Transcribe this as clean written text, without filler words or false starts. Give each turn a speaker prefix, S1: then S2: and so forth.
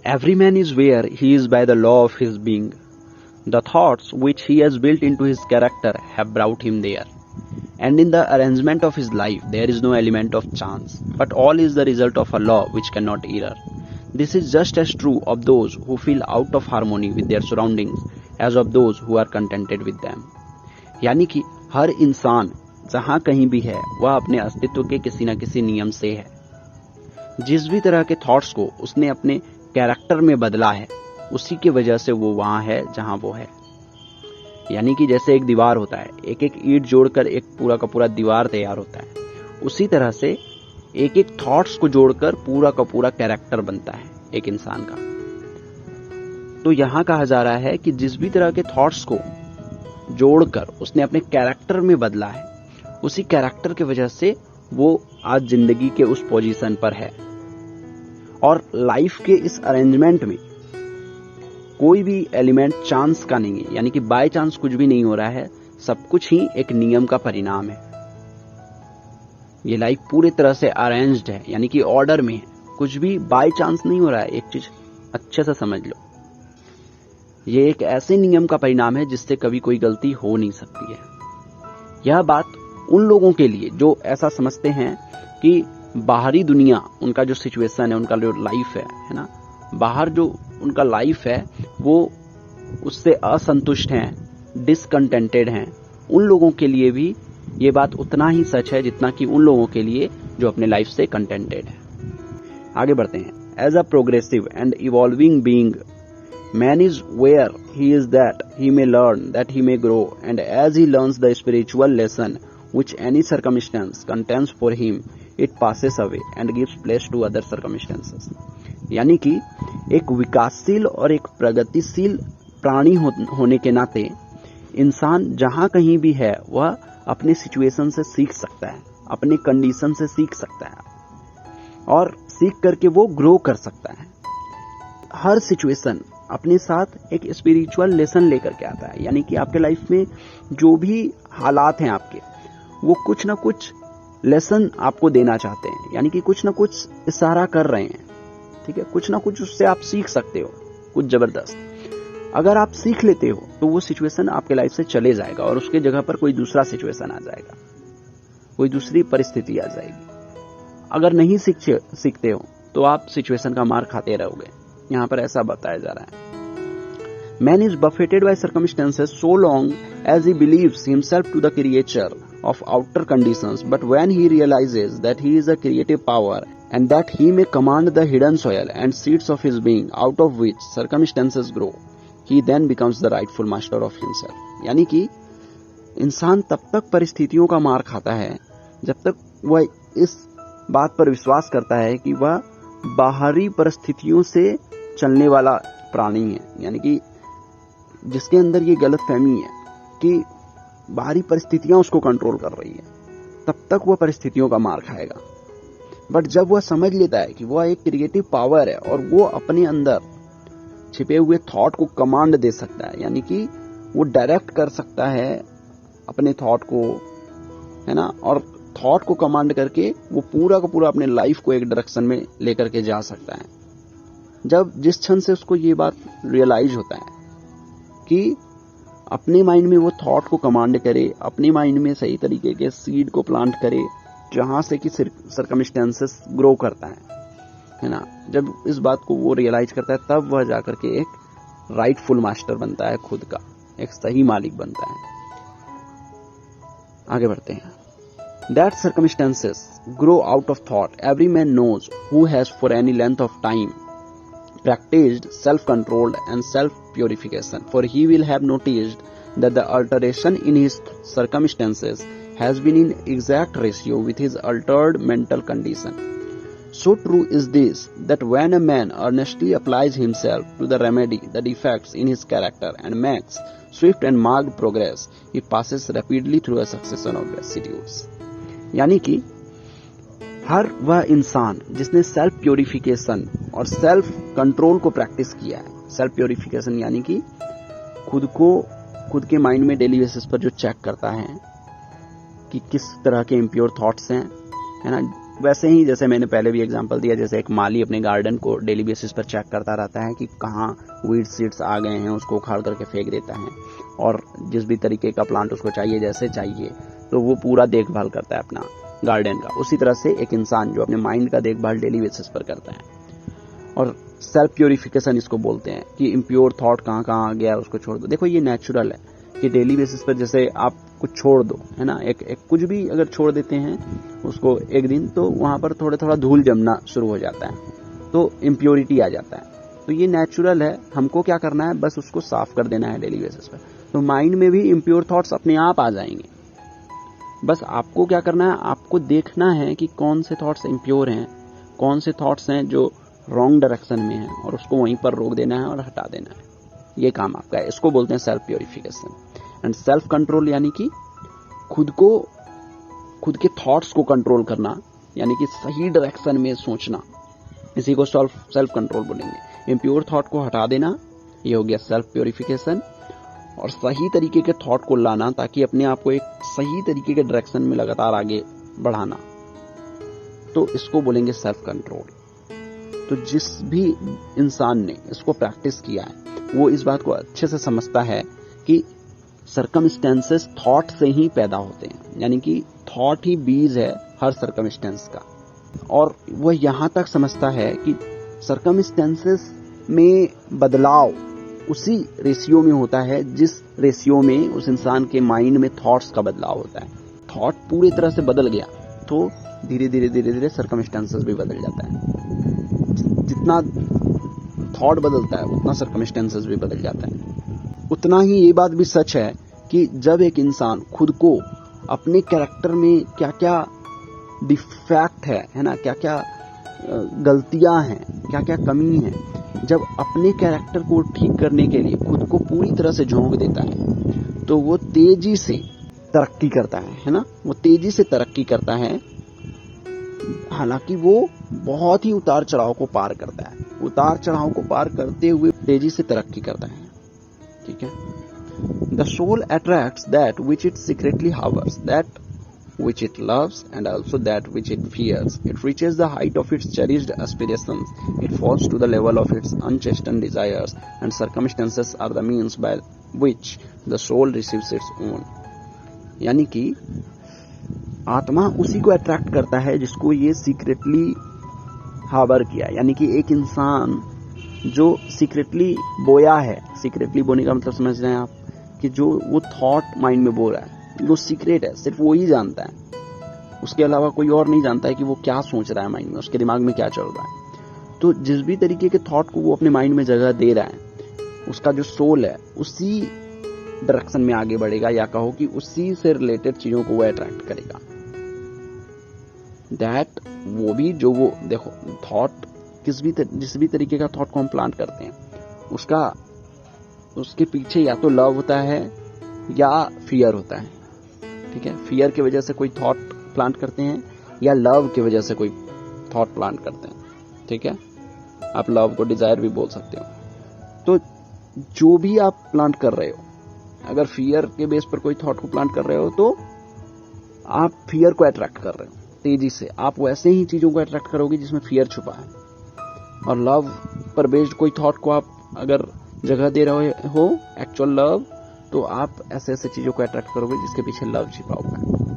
S1: Every man is where he is by the law of his being. The thoughts which he has built into his character have brought him there. And in the arrangement of his life, there is no element of chance, but all is the result of a law which cannot err. This is just as true of those who feel out of harmony with their surroundings as of those who are contented with them. यानी कि हर इंसान जहां कहीं भी है वह अपने अस्तित्व के किसी न किसी नियम से है. जिस भी तरह के थॉट्स को उसने अपने कैरेक्टर में बदला है, उसी की वजह से वो वहां है जहां वो है. यानी कि जैसे एक दीवार होता है, एक एक ईंट जोड़कर एक पूरा का पूरा दीवार तैयार होता है, उसी तरह से एक एक थॉट्स को जोड़कर पूरा का पूरा कैरेक्टर बनता है एक इंसान का. तो यहां कहा जा रहा है कि जिस भी तरह के थॉट्स को जोड़कर उसने अपने कैरेक्टर में बदला है, उसी कैरेक्टर की वजह से वो आज जिंदगी के उस पोजीशन पर है. और लाइफ के इस अरेंजमेंट में कोई भी एलिमेंट चांस का नहीं है, यानी कि बाय चांस कुछ भी नहीं हो रहा है. सब कुछ ही एक नियम का परिणाम है. ये लाइफ पूरी तरह से अरेंज्ड है, यानी कि ऑर्डर में है. कुछ भी बाय चांस नहीं हो रहा है. एक चीज अच्छे से समझ लो, ये एक ऐसे नियम का परिणाम है जिससे कभी कोई गलती हो नहीं सकती है. यह बात उन लोगों के लिए जो ऐसा समझते हैं कि बाहरी दुनिया, उनका जो सिचुएशन है, उनका जो लाइफ है ना, बाहर जो उनका लाइफ है वो उससे असंतुष्ट हैं, डिसकंटेंटेड हैं, उन लोगों के लिए भी ये बात उतना ही सच है जितना कि उन लोगों के लिए जो अपने लाइफ से कंटेंटेड है. आगे बढ़ते हैं. As a progressive and evolving being, man is where he is that he may learn, that he may grow, and as he learns the spiritual lesson which any circumstance contains for him, it passes away and gives place to other circumstances. यानी कि एक विकासशील और एक प्रगतिशील प्राणी होने के नाते इंसान जहां कहीं भी है वह अपने सिचुएशन से सीख सकता है, अपने कंडीशन से सीख सकता है और सीख करके वो ग्रो कर सकता है. हर सिचुएशन अपने साथ एक स्पिरिचुअल लेसन लेकर के आता है. यानी कि आपके लाइफ में जो भी हालात हैं आपके, वो कुछ ना कुछ लेसन आपको देना चाहते हैं, यानी कि कुछ ना कुछ इशारा कर रहे हैं. ठीक है, कुछ ना कुछ उससे आप सीख सकते हो, कुछ जबरदस्त. अगर आप सीख लेते हो तो वो सिचुएशन आपके लाइफ से चले जाएगा और उसके जगह पर कोई दूसरा सिचुएशन आ जाएगा, कोई दूसरी परिस्थिति आ जाएगी. अगर नहीं सीखते हो तो आप सिचुएशन का मार खाते रहोगे. यहां पर ऐसा बताया जा रहा है. Man is buffeted by circumstances so long as he believes himself to the creature of outer conditions, but when he realizes that he is a creative power and that he may command the hidden soil and seeds of his being out of which circumstances grow, he then becomes the rightful master of himself. यानी कि इंसान तब तक परिस्थितियों का मार खाता है जब तक वह इस बात पर विश्वास करता है कि वह बाहरी परिस्थितियों से चलने वाला प्राणी है. यानी कि जिसके अंदर ये गलतफहमी है कि बाहरी परिस्थितियां उसको कंट्रोल कर रही है, तब तक वह परिस्थितियों का मार खाएगा. बट जब वह समझ लेता है कि वह एक क्रिएटिव पावर है और वो अपने अंदर छिपे हुए थॉट को कमांड दे सकता है, यानी कि वो डायरेक्ट कर सकता है अपने थॉट को, है ना, और थॉट को कमांड करके वो पूरा का पूरा अपने लाइफ को एक डायरेक्शन में लेकर के जा सकता है. जब जिस क्षण से उसको ये बात रियलाइज होता है कि अपने माइंड में वो थॉट को कमांड करे, अपने माइंड में सही तरीके के सीड को प्लांट करे जहां से कि सर्कमस्टेंसेस ग्रो करता है ना, जब इस बात को वो रियलाइज करता है तब वह जाकर के एक राइटफुल मास्टर बनता है, खुद का एक सही मालिक बनता है. आगे बढ़ते हैं. That circumstances grow out of thought. Every man knows who has for any length of time practiced self-control and self-purification, for he will have noticed that the alteration in his circumstances has been in exact ratio with his altered mental condition. So true is this that when a man earnestly applies himself to the remedy the defects in his character and makes swift and marked progress, he passes rapidly through a succession of vicissitudes. यानी कि हर वह इंसान जिसने self purification और self control को practice किया है. Self purification यानी कि खुद के माइंड में डेली बेसिस पर जो चेक करता है कि किस तरह के इम्प्योर थॉट्स हैं, है ना, वैसे ही जैसे मैंने पहले भी एग्जांपल दिया, जैसे एक माली अपने गार्डन को डेली बेसिस पर चेक करता रहता है कि कहाँ वीड सीड्स आ गए हैं, उसको उखाड़ करके फेंक देता है, और जिस भी तरीके का प्लांट उसको चाहिए, जैसे चाहिए, तो वो पूरा देखभाल करता है अपना गार्डन का। उसी तरह से एक इंसान जो अपने माइंड का देखभाल डेली बेसिस पर करता है। और सेल्फ प्योरिफिकेशन इसको बोलते हैं कि इम्प्योर थॉट कहाँ कहाँ आ गया उसको छोड़ दो। देखो ये नेचुरल है कि डेली बेसिस पर जैसे आप कुछ छोड़ दो, है ना, एक कुछ भी अगर छोड़ देते हैं उसको एक दिन, तो वहां पर थोड़ा थोड़ा धूल जमना शुरू हो जाता है, तो इम्प्योरिटी आ जाता है। तो ये नेचुरल है, हमको क्या करना है, बस उसको साफ कर देना है डेली बेसिस पर। तो माइंड में भी इम्प्योर थॉट्स अपने आप आ जाएंगे। बस आपको क्या करना है, आपको देखना है कि कौन से थॉट्स इम्प्योर हैं, कौन से थॉट्स हैं जो रॉन्ग डायरेक्शन में है, और उसको वहीं पर रोक देना है और हटा देना है। ये काम आपका है। इसको बोलते हैं self purification. And self control यानी कि खुद के थॉट्स को कंट्रोल करना, यानी कि सही डायरेक्शन में सोचना, इसी को सेल्फ कंट्रोल बोलेंगे। इम्प्योर थॉट को हटा देना, ये हो गया सेल्फ प्योरिफिकेशन। और सही तरीके के थॉट को लाना, ताकि अपने आप को एक सही तरीके के डायरेक्शन में लगातार आगे बढ़ाना, तो इसको बोलेंगे सेल्फ कंट्रोल। तो जिस भी इंसान ने इसको प्रैक्टिस किया है वो इस बात को अच्छे से समझता है कि सर्कमस्टेंसेस थॉट से ही पैदा होते हैं, यानी कि थॉट ही बीज है हर सर्कमस्टेंस का। और वह यहां तक समझता है कि सर्कमस्टेंसेस में बदलाव उसी रेशियो में होता है जिस रेशियो में उस इंसान के माइंड में थॉट्स का बदलाव होता है। थॉट पूरी तरह से बदल गया तो धीरे धीरे सर्कमस्टेंसेस भी बदल जाता है। जितना थॉट बदलता है उतना सर्कमस्टेंसेस भी बदल जाता है। उतना ही ये बात भी सच है कि जब एक इंसान खुद को अपने कैरेक्टर में क्या क्या डिफेक्ट है ना, क्या क्या गलतियां हैं, क्या क्या कमी है, जब अपने कैरेक्टर को ठीक करने के लिए खुद को पूरी तरह से झोंक देता है, तो वो तेजी से तरक्की करता है ना, वो तेजी से तरक्की करता है। हालांकि वो बहुत ही उतार चढ़ाव को पार करता है, उतार चढ़ाव को पार करते हुए तेजी से तरक्की करता है। ठीक है। The soul attracts that which it secretly harbors, that which it loves, and also that which it fears. It reaches the height of its cherished aspirations. It falls to the level of its unchastened desires, and circumstances are the means by which the soul receives its own. यानी कि आत्मा उसी को attract करता है जिसको ये secretly harbour किया, यानी कि एक इंसान जो सीक्रेटली बोया है, सीक्रेटली बोने का मतलब समझ रहे हैं आप, कि जो वो थॉट माइंड में बो रहा है, वो सीक्रेट है, सिर्फ वो ही जानता है, उसके अलावा कोई और नहीं जानता है कि वो क्या सोच रहा है माइंड में, उसके दिमाग में क्या चल रहा है। तो जिस भी तरीके के थॉट को वो अपने माइंड में जगह दे रहा है, उसका जो सोल है उसी डायरेक्शन में आगे बढ़ेगा, या कहो कि उसी से रिलेटेड चीजों को वो अट्रैक्ट करेगा। दैट वो भी जो वो देखो थॉट जिस भी तरीके का थॉट को हम प्लांट करते हैं उसके पीछे या तो लव होता है या फियर होता है। ठीक है। फियर की वजह से कोई थॉट प्लांट करते हैं या लव की वजह से कोई थॉट प्लांट करते हैं। ठीक है। आप लव को डिजायर भी बोल सकते हो। तो जो भी आप प्लांट कर रहे हो, अगर फियर के बेस पर कोई थॉट को प्लांट कर रहे हो तो आप फियर को अट्रैक्ट कर रहे हो तेजी से। आप वैसे ही चीजों को अट्रैक्ट करोगे जिसमें फियर छुपा है। और लव पर बेस्ड कोई थॉट को आप अगर जगह दे रहे हो, एक्चुअल लव, तो आप ऐसे ऐसे चीजों को अट्रैक्ट करोगे जिसके पीछे लव छिपा हुआ है।